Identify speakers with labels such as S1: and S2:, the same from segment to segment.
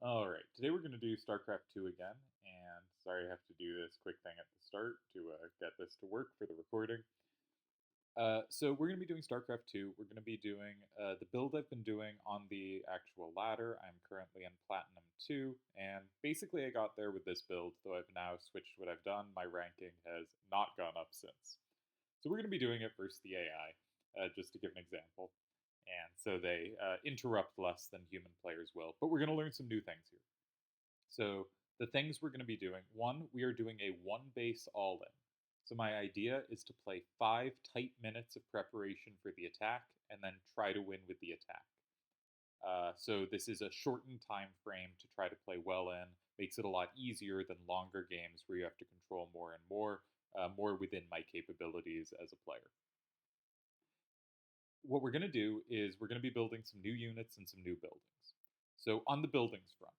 S1: Alright, today we're going to do StarCraft 2 again, and sorry I have to do this quick thing at the start to get this to work for the recording. So we're going to be doing StarCraft 2. We're going to be doing the build I've been doing on the actual ladder. I'm currently in Platinum 2, and basically I got there with this build, though I've now switched what I've done. My ranking has not gone up since. So we're going to be doing it versus the AI, just to give an example. And so they interrupt less than human players will. But we're going to learn some new things here. So the things we're going to be doing, one, we are doing a one base all in. So my idea is to play 5 tight minutes of preparation for the attack and then try to win with the attack. So this is a shortened time frame to try to play well in. Makes it a lot easier than longer games where you have to control more and more within my capabilities as a player. What we're going to do is we're going to be building some new units and some new buildings. So on the buildings front,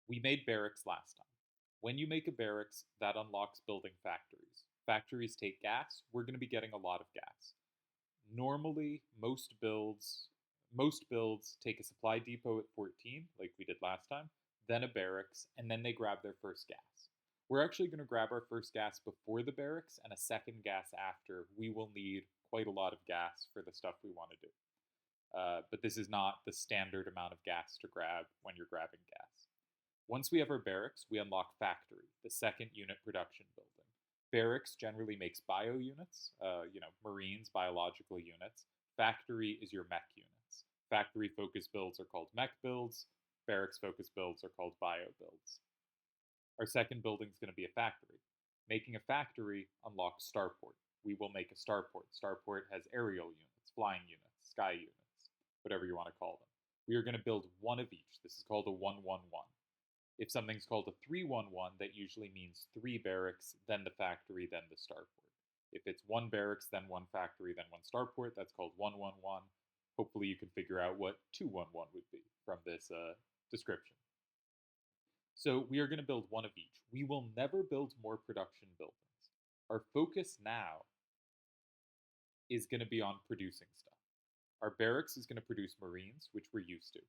S1: we made barracks last time. When you make a barracks, that unlocks building factories. Factories take gas. We're going to be getting a lot of gas. Normally, most builds take a supply depot at 14, like we did last time, then a barracks, and then they grab their first gas. We're actually going to grab our first gas before the barracks and a second gas after. We will need quite a lot of gas for the stuff we want to do. But this is not the standard amount of gas to grab when you're grabbing gas. Once we have our barracks, we unlock factory, the second unit production building. Barracks generally makes bio units, marines, biological units. Factory is your mech units. Factory focus builds are called mech builds. Barracks focus builds are called bio builds. Our second building is going to be a factory. Making a factory unlocks starport. We will make a starport. Starport has aerial units, flying units, sky units, whatever you want to call them. We are going to build one of each. This is called a 1-1-1. If something's called a 3-1-1, that usually means 3 barracks, then the factory, then the starport. If it's 1 barracks, then 1 factory, then 1 starport, that's called 1-1-1. Hopefully you can figure out what 2-1-1 would be from this description. So we are going to build one of each. We will never build more production buildings. Our focus now is going to be on producing stuff. Our barracks is going to produce marines, which we're used to.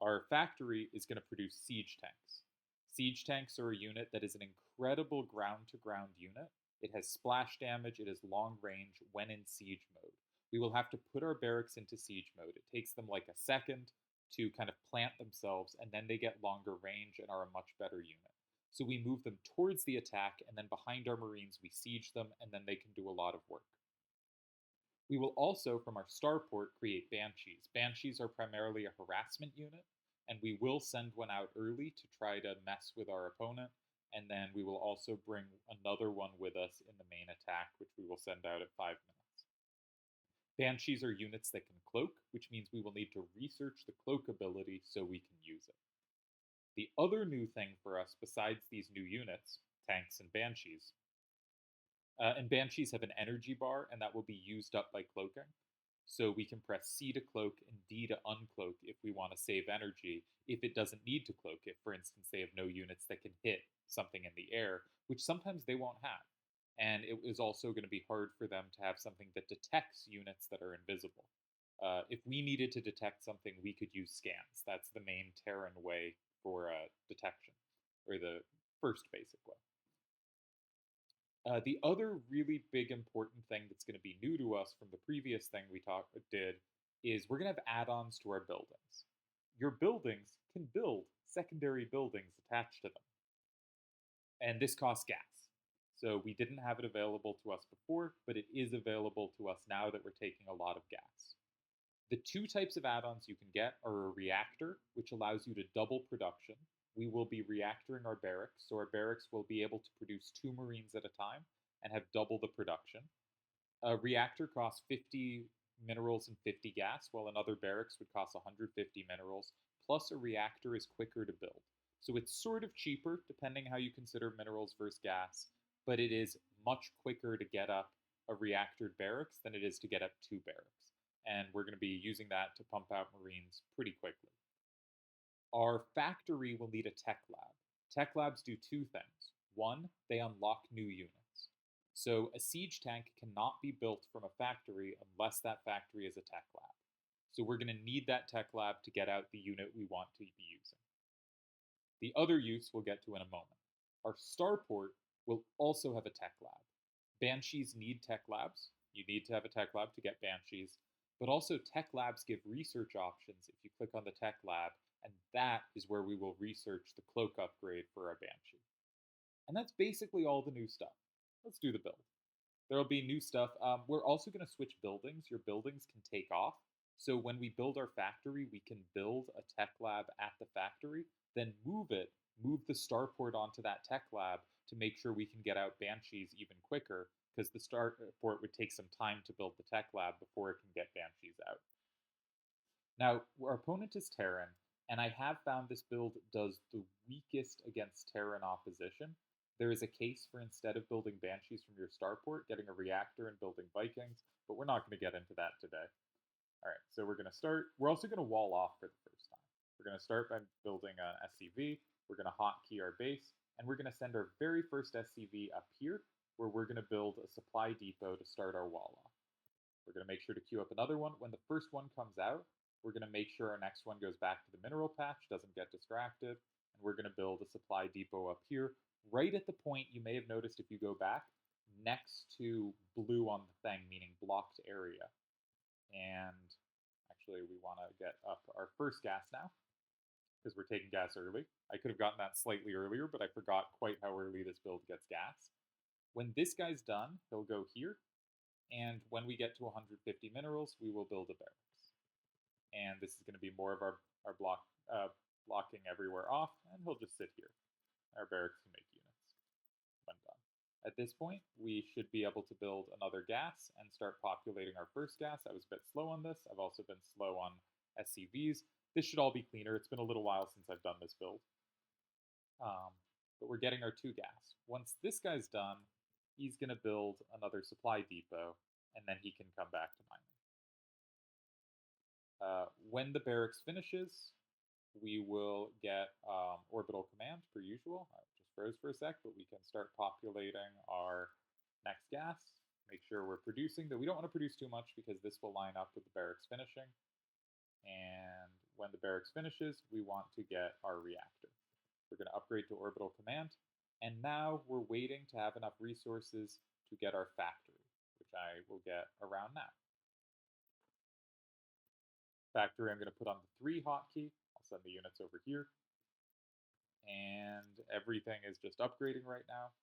S1: Our factory is going to produce siege tanks. Siege tanks are a unit that is an incredible ground-to-ground unit. It has splash damage, it has long range when in siege mode. We will have to put our barracks into siege mode. It takes them like a second to kind of plant themselves, and then they get longer range and are a much better unit. So we move them towards the attack, and then behind our marines we siege them, and then they can do a lot of work. We will also, from our starport, create banshees. Banshees are primarily a harassment unit, and we will send one out early to try to mess with our opponent, and then we will also bring another one with us in the main attack, which we will send out at 5 minutes. Banshees are units that can cloak, which means we will need to research the cloak ability so we can use it. The other new thing for us, besides these new units, tanks and banshees, and banshees have an energy bar, and that will be used up by cloaking. So we can press C to cloak and D to uncloak if we want to save energy, if it doesn't need to cloak. If, for instance, they have no units that can hit something in the air, which sometimes they won't have. And it is also going to be hard for them to have something that detects units that are invisible. If we needed to detect something, we could use scans. That's the main Terran way for detection, or the first basic way. The other really big important thing that's going to be new to us from the previous thing we did is we're going to have add-ons to our buildings. Your buildings can build secondary buildings attached to them, and this costs gas. So we didn't have it available to us before, but it is available to us now that we're taking a lot of gas. The 2 types of add-ons you can get are a reactor, which allows you to double production. We will be reactoring our barracks, so our barracks will be able to produce 2 marines at a time and have double the production. A reactor costs 50 minerals and 50 gas, while another barracks would cost 150 minerals, plus a reactor is quicker to build. So it's sort of cheaper, depending how you consider minerals versus gas, but it is much quicker to get up a reactored barracks than it is to get up 2 barracks. And we're going to be using that to pump out marines pretty quickly. Our factory will need a tech lab. Tech labs do 2 things. One, they unlock new units. So a siege tank cannot be built from a factory unless that factory is a tech lab. So we're going to need that tech lab to get out the unit we want to be using. The other use we'll get to in a moment. Our starport will also have a tech lab. Banshees need tech labs. You need to have a tech lab to get Banshees, but also tech labs give research options if you click on the tech lab, and that is where we will research the cloak upgrade for our Banshee. And that's basically all the new stuff. Let's do the build. There'll be new stuff. We're also going to switch buildings. Your buildings can take off. So when we build our factory, we can build a tech lab at the factory, then move the starport onto that tech lab to make sure we can get out Banshees even quicker, because the starport would take some time to build the tech lab before it can get Banshees out. Now, our opponent is Terran, and I have found this build does the weakest against Terran opposition. There is a case for, instead of building Banshees from your starport, getting a reactor and building Vikings, but we're not going to get into that today. All right, so we're going to start. We're also going to wall off for the first time. We're going to start by building an SCV. We're going to hotkey our base, and we're going to send our very first SCV up here, where we're going to build a supply depot to start our wall off. We're going to make sure to queue up another one. When the first one comes out, we're going to make sure our next one goes back to the mineral patch, doesn't get distracted, and we're going to build a supply depot up here, right at the point you may have noticed if you go back, next to blue on the thing, meaning blocked area. And actually, we want to get up our first gas now, because we're taking gas early. I could have gotten that slightly earlier, but I forgot quite how early this build gets gas. When this guy's done, he'll go here, and when we get to 150 minerals, we will build a barracks. And this is going to be more of our blocking everywhere off, and he'll just sit here. Our barracks can make units when done. At this point, we should be able to build another gas and start populating our first gas. I was a bit slow on this. I've also been slow on SCVs. This should all be cleaner. It's been a little while since I've done this build. But we're getting our 2 gas. Once this guy's done, he's going to build another supply depot, and then he can come back to mining. When the barracks finishes, we will get orbital command per usual. I just froze for a sec, but we can start populating our next gas. Make sure we're producing, though we don't want to produce too much because this will line up with the barracks finishing. And when the barracks finishes, we want to get our reactor. We're going to upgrade to orbital command. And now we're waiting to have enough resources to get our factory, which I will get around now. Factory, I'm going to put on the 3 hotkey. I'll send the units over here. And everything is just upgrading right now.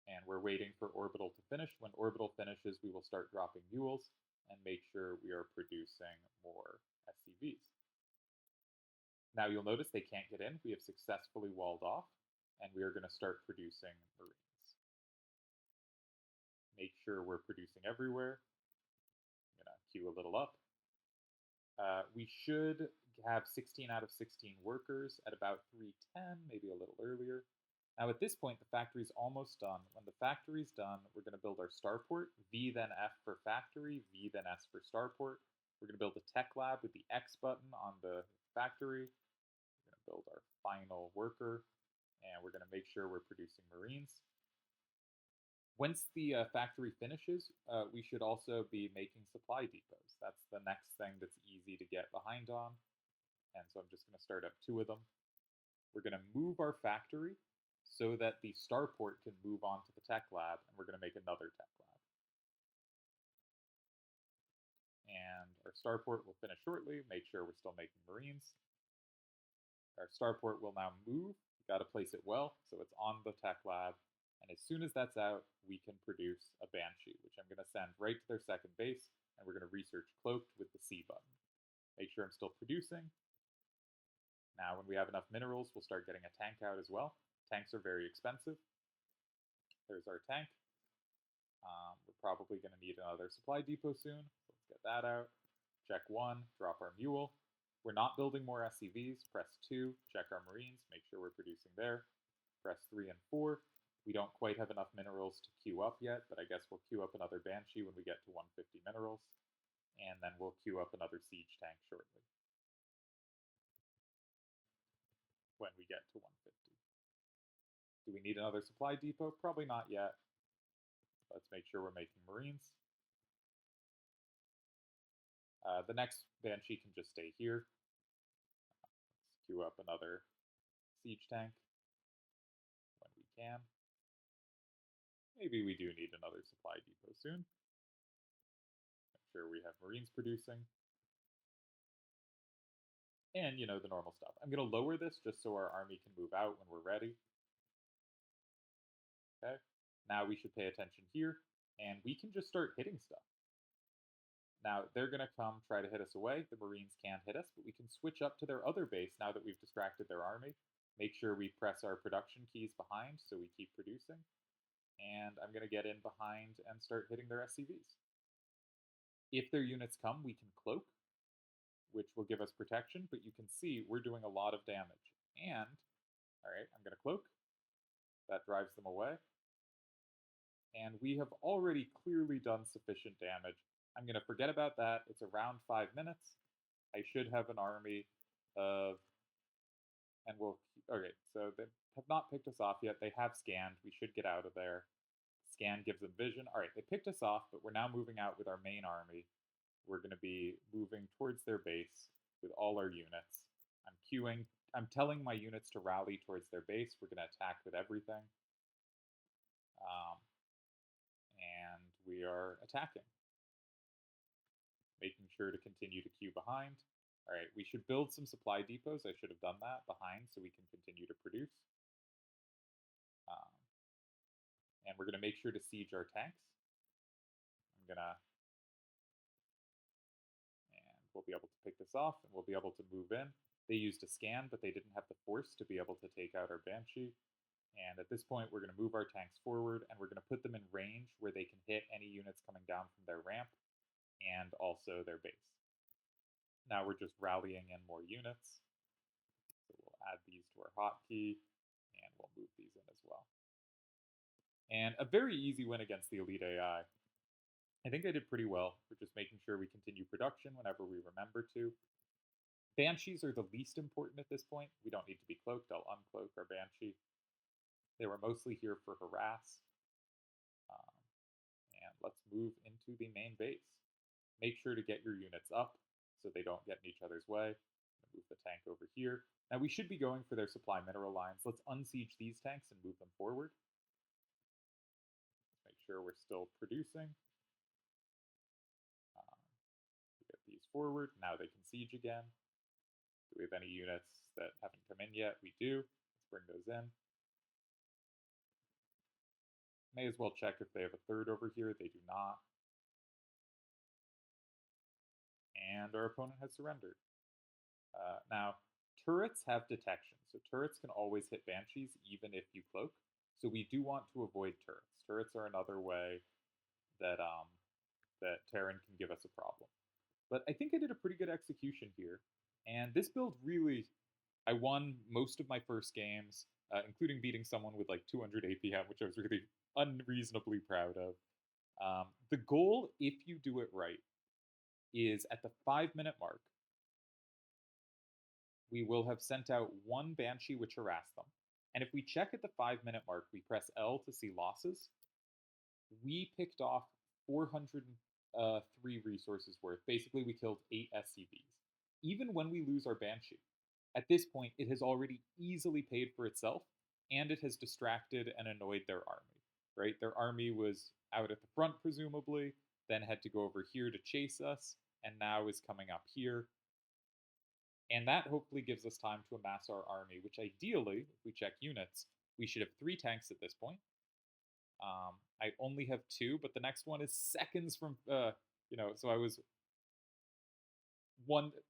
S1: And we're waiting for orbital to finish. When orbital finishes, we will start dropping mules and make sure we are producing more SCVs. Now you'll notice they can't get in. We have successfully walled off, and we are going to start producing Marines. Make sure we're producing everywhere. I'm going to queue a little up. We should have 16 out of 16 workers at about 310, maybe a little earlier. Now at this point, the factory's almost done. When the factory's done, we're going to build our starport. V then F for factory, V then S for starport. We're going to build a tech lab with the X button on the factory. We're going to build our final worker, and we're going to make sure we're producing Marines. Once the factory finishes, we should also be making supply depots. That's the next thing that's easy to get behind on. And so I'm just going to start up 2 of them. We're going to move our factory so that the starport can move on to the tech lab, and we're going to make another tech lab. And our starport will finish shortly. Make sure we're still making Marines. Our starport will now move. We've got to place it well, so it's on the tech lab. And as soon as that's out, we can produce a Banshee, which I'm going to send right to their second base, and we're going to research Cloaked with the C button. Make sure I'm still producing. Now, when we have enough minerals, we'll start getting a tank out as well. Tanks are very expensive. There's our tank. We're probably going to need another supply depot soon. So let's get that out. Check 1, drop our mule. We're not building more SCVs. Press 2, check our Marines, make sure we're producing there. Press 3 and 4. We don't quite have enough minerals to queue up yet, but I guess we'll queue up another Banshee when we get to 150 minerals. And then we'll queue up another siege tank shortly, when we get to 150. Do we need another supply depot? Probably not yet. Let's make sure we're making Marines. The next Banshee can just stay here. Let's queue up another siege tank when we can. Maybe we do need another supply depot soon. Make sure we have Marines producing. And, you know, the normal stuff. I'm going to lower this just so our army can move out when we're ready. Okay. Now we should pay attention here, and we can just start hitting stuff. Now, they're going to come try to hit us away. The Marines can't hit us, but we can switch up to their other base now that we've distracted their army. Make sure we press our production keys behind so we keep producing. And I'm going to get in behind and start hitting their SCVs. If their units come, we can cloak, which will give us protection, but you can see we're doing a lot of damage. And, all right, I'm going to cloak. That drives them away. And we have already clearly done sufficient damage. I'm going to forget about that. It's around 5 minutes. I should have an army of, and we'll, okay, so they have not picked us off yet. They have scanned. We should get out of there. Scan gives them vision. All right, they picked us off, but we're now moving out with our main army. We're going to be moving towards their base with all our units. I'm queuing. I'm telling my units to rally towards their base. We're going to attack with everything. And we are attacking. Making sure to continue to queue behind. All right, we should build some supply depots. I should have done that behind so we can continue to produce. And we're going to make sure to siege our tanks. I'm going to, and we'll be able to pick this off, and we'll be able to move in. They used a scan, but they didn't have the force to be able to take out our Banshee. And at this point, we're going to move our tanks forward, and we're going to put them in range where they can hit any units coming down from their ramp and also their base. Now we're just rallying in more units. So we'll add these to our hotkey, and we'll move these in as well. And a very easy win against the Elite AI. I think I did pretty well. We're just making sure we continue production whenever we remember to. Banshees are the least important at this point. We don't need to be cloaked. I'll uncloak our Banshee. They were mostly here for harass. And let's move into the main base. Make sure to get your units up so they don't get in each other's way. Move the tank over here. Now we should be going for their supply mineral lines. Let's unsiege these tanks and move them forward. Let's make sure we're still producing. Get these forward. Now they can siege again. Do we have any units that haven't come in yet? We do. Let's bring those in. May as well check if they have a third over here. They do not. And our opponent has surrendered. Now, turrets have detection, so turrets can always hit Banshees even if you cloak. So we do want to avoid turrets. Turrets are another way that that Terran can give us a problem. But I think I did a pretty good execution here. And this build really, I won most of my first games, including beating someone with like 200 APM, which I was really unreasonably proud of. The goal, if you do it right, is at the 5-minute mark, we will have sent out one Banshee which harassed them. And if we check at the 5-minute mark, we press L to see losses. We picked off 403 resources worth. Basically, we killed 8 SCVs. Even when we lose our Banshee, at this point, it has already easily paid for itself, and it has distracted and annoyed their army, right? Their army was out at the front, presumably, then had to go over here to chase us, and now is coming up here. And that hopefully gives us time to amass our army, which ideally, if we check units, we should have 3 tanks at this point. I only have 2, but the next one is seconds from, so I was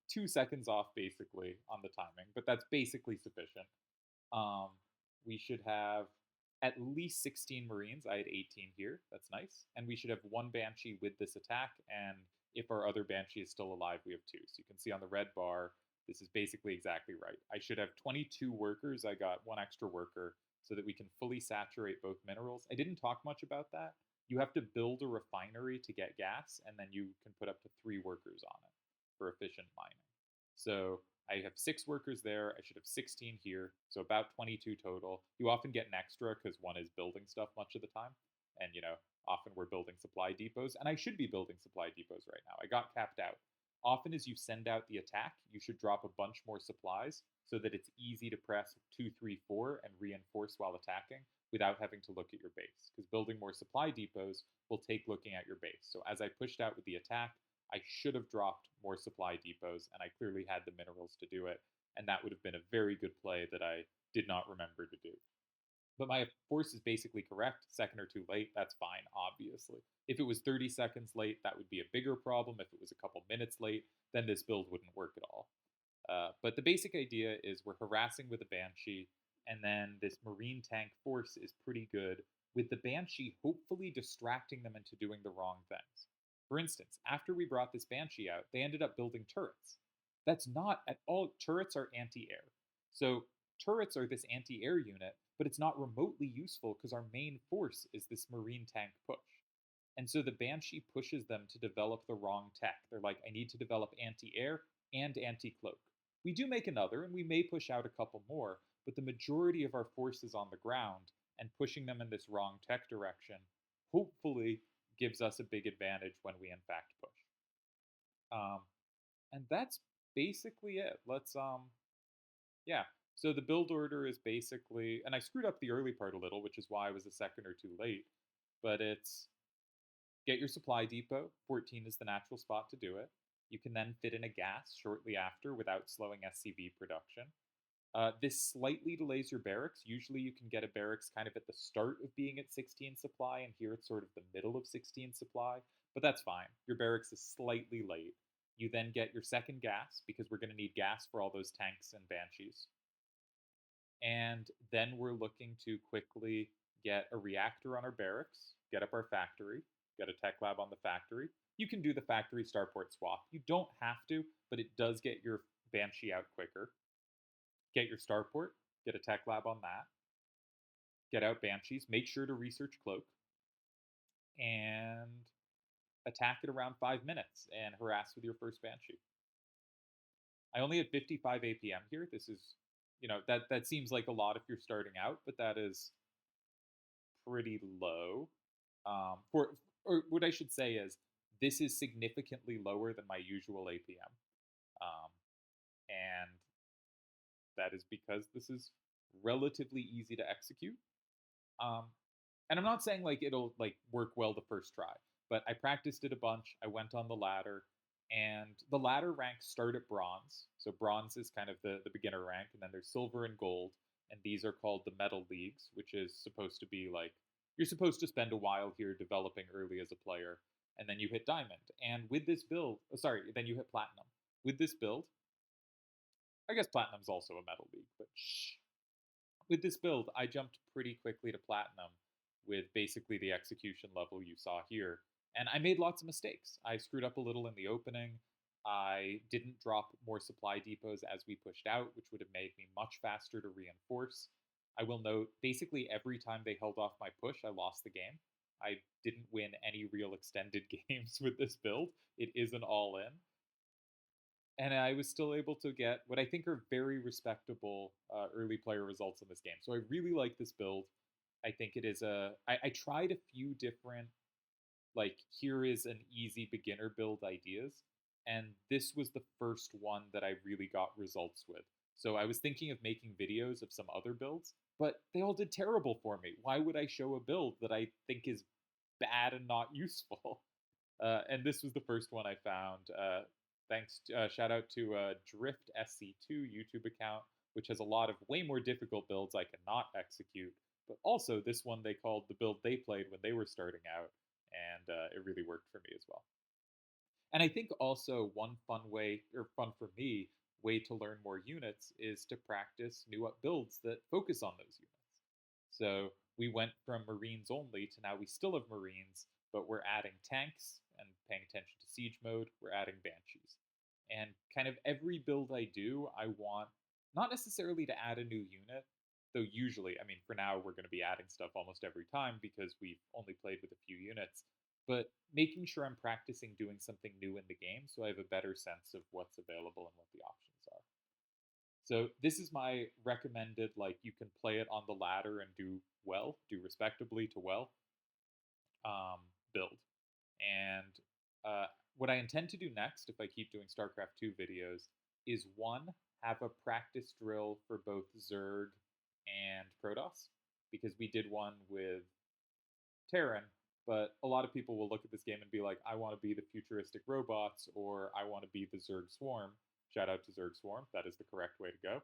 S1: 2 seconds off basically on the timing, but that's basically sufficient. We should have at least 16 Marines. I had 18 here. That's nice. And we should have 1 Banshee with this attack, and if our other Banshee is still alive, we have 2. So you can see on the red bar, this is basically exactly right. I should have 22 workers. I got 1 extra worker so that we can fully saturate both minerals. I didn't talk much about that. You have to build a refinery to get gas, and then you can put up to 3 workers on it for efficient mining. So I have 6 workers there. I should have 16 here, so about 22 total. You often get an extra because one is building stuff much of the time. And, often we're building supply depots, and I should be building supply depots right now. I got capped out. Often as you send out the attack, you should drop a bunch more supplies so that it's easy to press 2, 3, 4 and reinforce while attacking without having to look at your base. Because building more supply depots will take looking at your base. So as I pushed out with the attack, I should have dropped more supply depots, and I clearly had the minerals to do it, and that would have been a very good play that I did not remember to do. But my force is basically correct. Second or two late, that's fine, obviously. If it was 30 seconds late, that would be a bigger problem. If it was a couple minutes late, then this build wouldn't work at all. But the basic idea is we're harassing with a Banshee, and then this Marine tank force is pretty good, with the Banshee hopefully distracting them into doing the wrong things. For instance, after we brought this Banshee out, they ended up building turrets. That's not at all, turrets are anti air. So turrets are this anti air unit, but it's not remotely useful because our main force is this Marine tank push. And so the Banshee pushes them to develop the wrong tech. They're like, I need to develop anti air and anti cloak. We do make another, and we may push out a couple more, but the majority of our force is on the ground, and pushing them in this wrong tech direction hopefully gives us a big advantage when we in fact push. And that's basically it. Yeah. So the build order is basically, and I screwed up the early part a little, which is why I was a second or two late, but it's get your supply depot. 14 is the natural spot to do it. You can then fit in a gas shortly after without slowing SCV production. This slightly delays your barracks. Usually you can get a barracks kind of at the start of being at 16 supply, and here it's sort of the middle of 16 supply, but that's fine. Your barracks is slightly late. You then get your second gas, because we're going to need gas for all those tanks and Banshees. And then we're looking to quickly get a reactor on our barracks, get up our factory, get a tech lab on the factory. You can do the factory starport swap. You don't have to, but it does get your Banshee out quicker. Get your starport, get a tech lab on that, get out Banshees, make sure to research cloak, and attack it around 5 minutes and harass with your first Banshee. I only had 55 APM here. This is, that seems like a lot if you're starting out, but that is pretty low. Or what I should say is, this is significantly lower than my usual APM. And that is because this is relatively easy to execute. And I'm not saying like it'll like work well the first try, but I practiced it a bunch. I went on the ladder, and the ladder ranks start at bronze. So bronze is kind of the beginner rank, and then there's silver and gold, and these are called the metal leagues, which is supposed to be like you're supposed to spend a while here developing early as a player, and then you hit diamond. And with this build, then you hit platinum. With this build, I guess platinum's also a metal league, but shh. With this build, I jumped pretty quickly to platinum with basically the execution level you saw here. And I made lots of mistakes. I screwed up a little in the opening. I didn't drop more supply depots as we pushed out, which would have made me much faster to reinforce. I will note, basically every time they held off my push, I lost the game. I didn't win any real extended games with this build. It is an all-in. And I was still able to get what I think are very respectable early player results in this game. So I really like this build. I think it is I tried a few different, like, here is an easy beginner build ideas, and this was the first one that I really got results with. So I was thinking of making videos of some other builds, but they all did terrible for me. Why would I show a build that I think is bad and not useful? And this was the first one I found. Thanks, shout out to Drift SC2 YouTube account, which has a lot of way more difficult builds I cannot execute. But also this one they called the build they played when they were starting out, and it really worked for me as well. And I think also one fun for me, way to learn more units is to practice new up builds that focus on those units. So we went from Marines only to now we still have Marines, but we're adding tanks and paying attention to siege mode. We're adding Banshees. And kind of every build I do, I want not necessarily to add a new unit, though usually, I mean, for now, we're going to be adding stuff almost every time because we've only played with a few units, but making sure I'm practicing doing something new in the game so I have a better sense of what's available and what the options are. So this is my recommended, like, you can play it on the ladder and do well, do respectably to well, build. And what I intend to do next, if I keep doing StarCraft 2 videos, is one, have a practice drill for both Zerg and Protoss, because we did one with Terran, but a lot of people will look at this game and be like, I want to be the futuristic robots, or I want to be the Zerg Swarm. Shout out to Zerg Swarm, that is the correct way to go.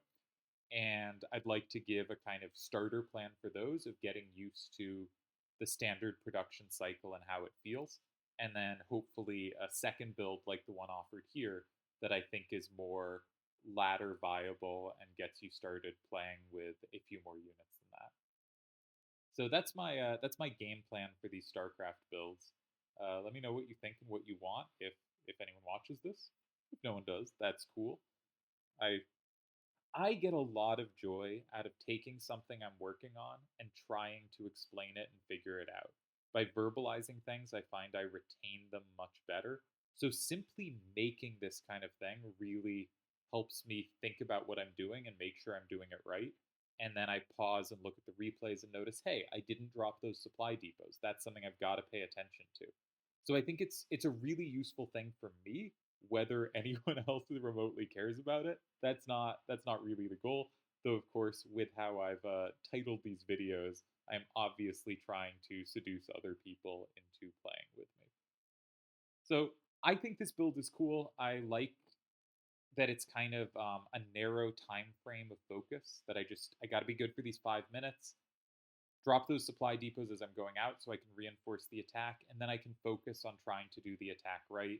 S1: And I'd like to give a kind of starter plan for those of getting used to the standard production cycle and how it feels. And then hopefully a second build like the one offered here that I think is more ladder viable and gets you started playing with a few more units than that. So that's my game plan for these StarCraft builds. Let me know what you think and what you want if anyone watches this. If no one does, that's cool. I I get a lot of joy out of taking something I'm working on and trying to explain it and figure it out. By verbalizing things, I find I retain them much better. So simply making this kind of thing really helps me think about what I'm doing and make sure I'm doing it right. And then I pause and look at the replays and notice, hey, I didn't drop those supply depots. That's something I've got to pay attention to. So I think it's a really useful thing for me. Whether anyone else remotely cares about it, that's not really the goal. Though of course, with how I've titled these videos, I'm obviously trying to seduce other people into playing with me. So I think this build is cool. I like that it's kind of a narrow time frame of focus. That I got to be good for these 5 minutes. Drop those supply depots as I'm going out so I can reinforce the attack, and then I can focus on trying to do the attack right.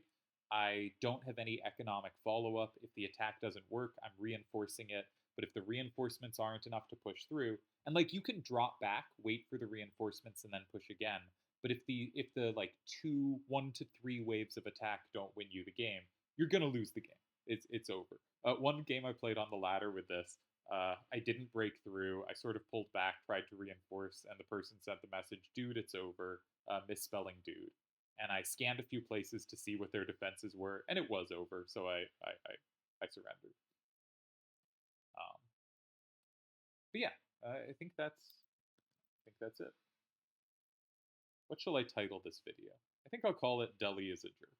S1: I don't have any economic follow up. If the attack doesn't work, I'm reinforcing it. But if the reinforcements aren't enough to push through, and like you can drop back, wait for the reinforcements, and then push again. But if the like 1 to 3 waves of attack don't win you the game, you're gonna lose the game. It's over. One game I played on the ladder with this, I didn't break through. I sort of pulled back, tried to reinforce, and the person sent the message, "Dude, it's over." Misspelling "dude." And I scanned a few places to see what their defenses were, and it was over. So I surrendered. Um, but yeah, I think that's it. What shall I title this video? I think I'll call it "Deli is a jerk."